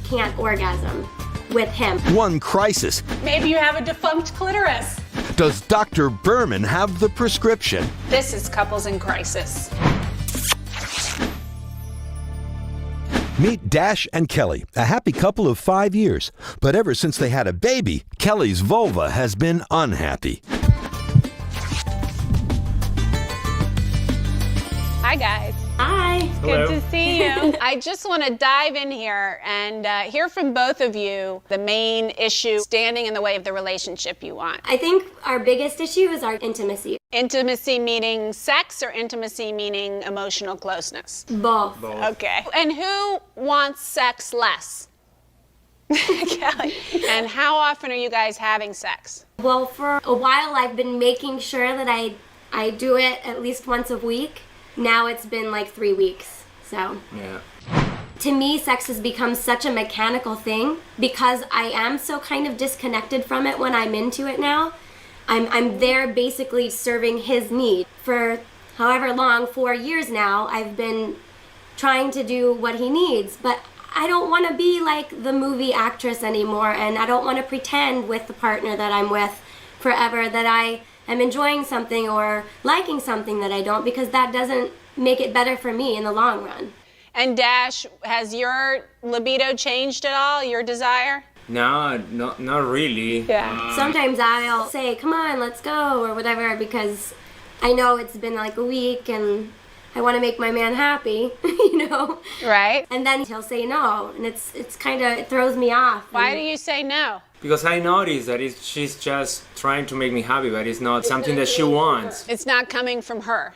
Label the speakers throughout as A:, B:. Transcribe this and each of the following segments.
A: can't orgasm with him.
B: One crisis.
C: Maybe you have a defunct clitoris.
B: Does Dr. Berman have the prescription?
C: This is Couples in Crisis.
B: Meet Dash and Kelly, a happy couple of 5 years. But ever since they had a baby, Kelly's vulva has been unhappy.
C: Hi, guys.
A: Hi.
C: Good to see you. I just want to dive in here and hear from both of you the main issue standing in the way of the relationship you want.
A: I think our biggest issue is our intimacy.
C: Intimacy meaning sex or intimacy meaning emotional closeness?
A: Both.
C: Okay. And who wants sex less? Kelly. And how often are you guys having sex?
A: Well, for a while I've been making sure that I do it at least once a week. Now it's been like 3 weeks, so.
D: Yeah.
A: To me, sex has become such a mechanical thing because I am so kind of disconnected from it when I'm into it now. I'm there basically serving his need. For however long, 4 years now, I've been trying to do what he needs, but I don't want to be like the movie actress anymore, and I don't want to pretend with the partner that I'm with forever that I am enjoying something or liking something that I don't, because that doesn't make it better for me in the long run.
C: And Dash, has your libido changed at all, your desire?
D: No, not really.
C: Yeah.
A: Sometimes I'll say, come on, let's go, or whatever, because I know it's been like a week and I want to make my man happy, you know?
C: Right.
A: And then he'll say no, and it's kind of, it throws me off.
C: Why do you say no?
D: Because I noticed that she's just trying to make me happy, but it's not something that she wants.
C: It's not coming from her.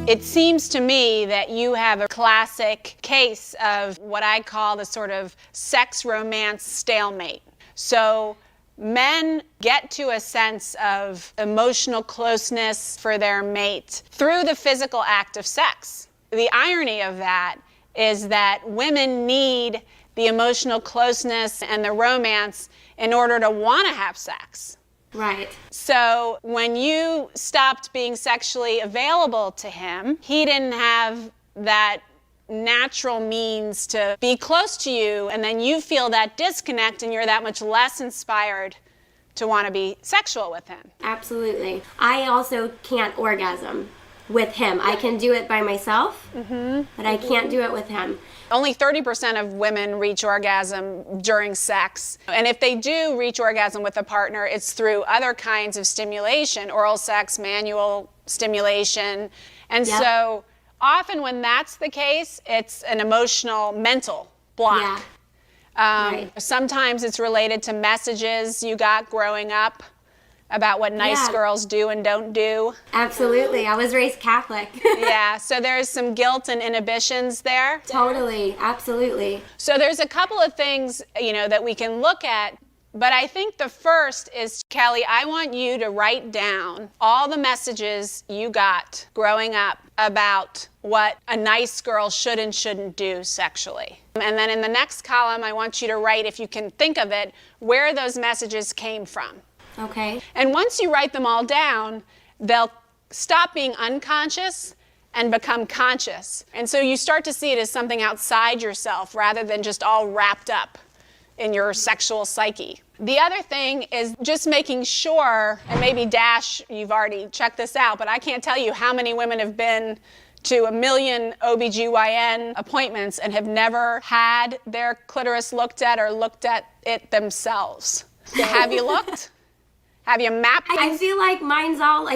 C: It seems to me that you have a classic case of what I call the sort of sex romance stalemate. So men get to a sense of emotional closeness for their mate through the physical act of sex. The irony of that is that women need the emotional closeness and the romance in order to want to have sex.
A: Right.
C: So when you stopped being sexually available to him, he didn't have that natural means to be close to you, and then you feel that disconnect and you're that much less inspired to want to be sexual with him.
A: Absolutely. I also can't orgasm with him. I can do it by myself, but I can't do it with him.
C: Only 30% of women reach orgasm during sex. And if they do reach orgasm with a partner, it's through other kinds of stimulation, oral sex, manual stimulation. And so often when that's the case, it's an emotional, mental block.
A: Right.
C: Sometimes it's related to messages you got growing up about what nice girls do and don't do.
A: Absolutely. I was raised Catholic.
C: Yeah, so there's some guilt and inhibitions there.
A: Totally. Absolutely.
C: So there's a couple of things, that we can look at, but I think the first is, Kelly, I want you to write down all the messages you got growing up about what a nice girl should and shouldn't do sexually. And then in the next column, I want you to write, if you can think of it, where those messages came from.
A: Okay.
C: And once you write them all down, they'll stop being unconscious and become conscious. And so you start to see it as something outside yourself rather than just all wrapped up in your sexual psyche. The other thing is just making sure, and maybe Dash, you've already checked this out, but I can't tell you how many women have been to 1 million OBGYN appointments and have never had their clitoris looked at or looked at it themselves. Have you looked? Have you mapped things?
A: I feel like mine's all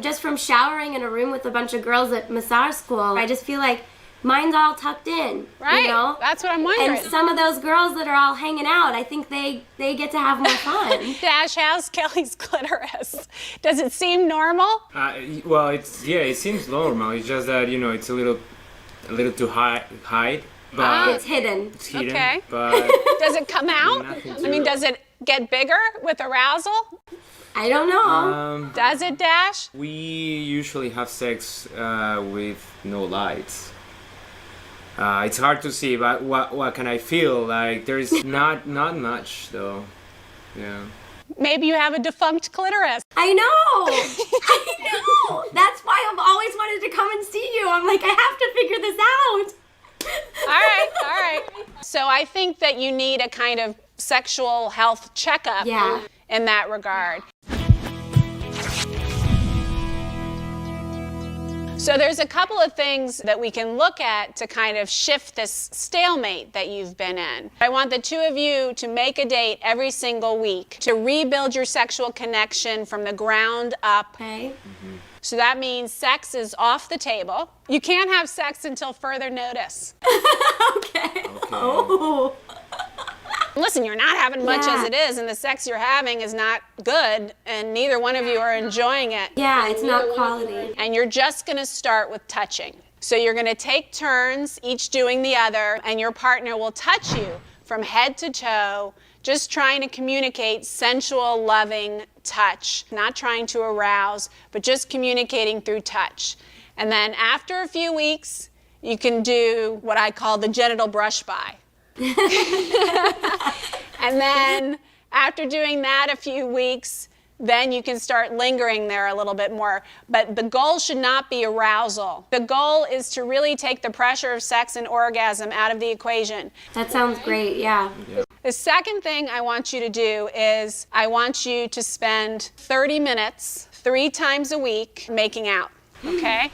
A: just from showering in a room with a bunch of girls at massage school, I just feel like mine's all tucked in.
C: Right.
A: You know?
C: That's what I'm wondering.
A: And some of those girls that are all hanging out, I think they get to have more fun.
C: Dash, how's Kelly's clitoris? Does it seem normal?
D: Well, it seems normal. It's just that it's a little too high. But
A: It's hidden.
D: It's hidden.
C: Okay.
D: But
C: Does it come out? Does it get bigger with arousal?
A: I don't know.
C: Does it, Dash?
D: We usually have sex with no lights. It's hard to see, but what can I feel? Like there's not much though. Yeah.
C: Maybe you have a defunct clitoris.
A: I know. I know. That's why I've always wanted to come and see you. I'm like, I have to figure this out.
C: So I think that you need a kind of sexual health checkup in that regard. So there's a couple of things that we can look at to kind of shift this stalemate that you've been in. I want the two of you to make a date every single week to rebuild your sexual connection from the ground up.
A: Okay.
C: So that means sex is off the table. You can't have sex until further notice.
A: Okay. Oh.
C: Listen, you're not having much as it is, and the sex you're having is not good, and neither one of you are enjoying it.
A: Yeah, it's not quality.
C: And you're just going to start with touching. So you're going to take turns, each doing the other, and your partner will touch you from head to toe, just trying to communicate sensual, loving touch, not trying to arouse, but just communicating through touch. And then after a few weeks, you can do what I call the genital brush by. And then after doing that a few weeks, then you can start lingering there a little bit more. But the goal should not be arousal. The goal is to really take the pressure of sex and orgasm out of the equation.
A: That sounds great, yeah.
C: The second thing I want you to do is I want you to spend 30 minutes 3 times a week making out, okay?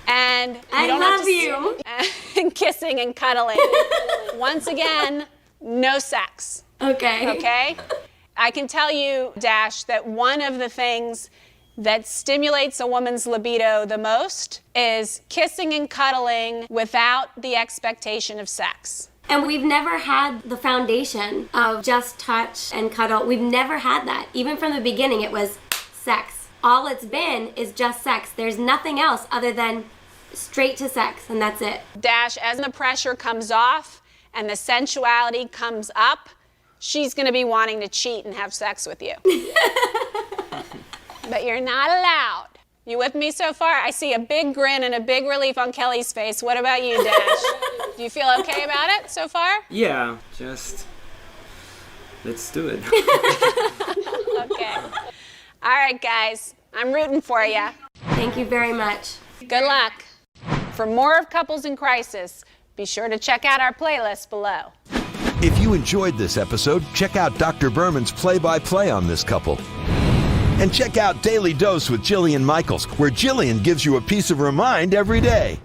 C: And
A: I love you.
C: And kissing and cuddling. Once again, no sex.
A: Okay.
C: Okay? I can tell you, Dash, that one of the things that stimulates a woman's libido the most is kissing and cuddling without the expectation of sex.
A: And we've never had the foundation of just touch and cuddle. We've never had that. Even from the beginning, it was sex. All it's been is just sex. There's nothing else other than straight to sex, and that's it.
C: Dash, as the pressure comes off and the sensuality comes up, she's going to be wanting to cheat and have sex with you. But you're not allowed. You with me so far? I see a big grin and a big relief on Kelly's face. What about you, Dash? Do you feel okay about it so far?
D: Yeah, just let's do it.
C: Okay. All right, guys. I'm rooting for you.
A: Thank you very much.
C: Good luck. For more of Couples in Crisis, be sure to check out our playlist below.
B: If you enjoyed this episode, check out Dr. Berman's play-by-play on this couple. And check out Daily Dose with Jillian Michaels, where Jillian gives you a piece of her mind every day.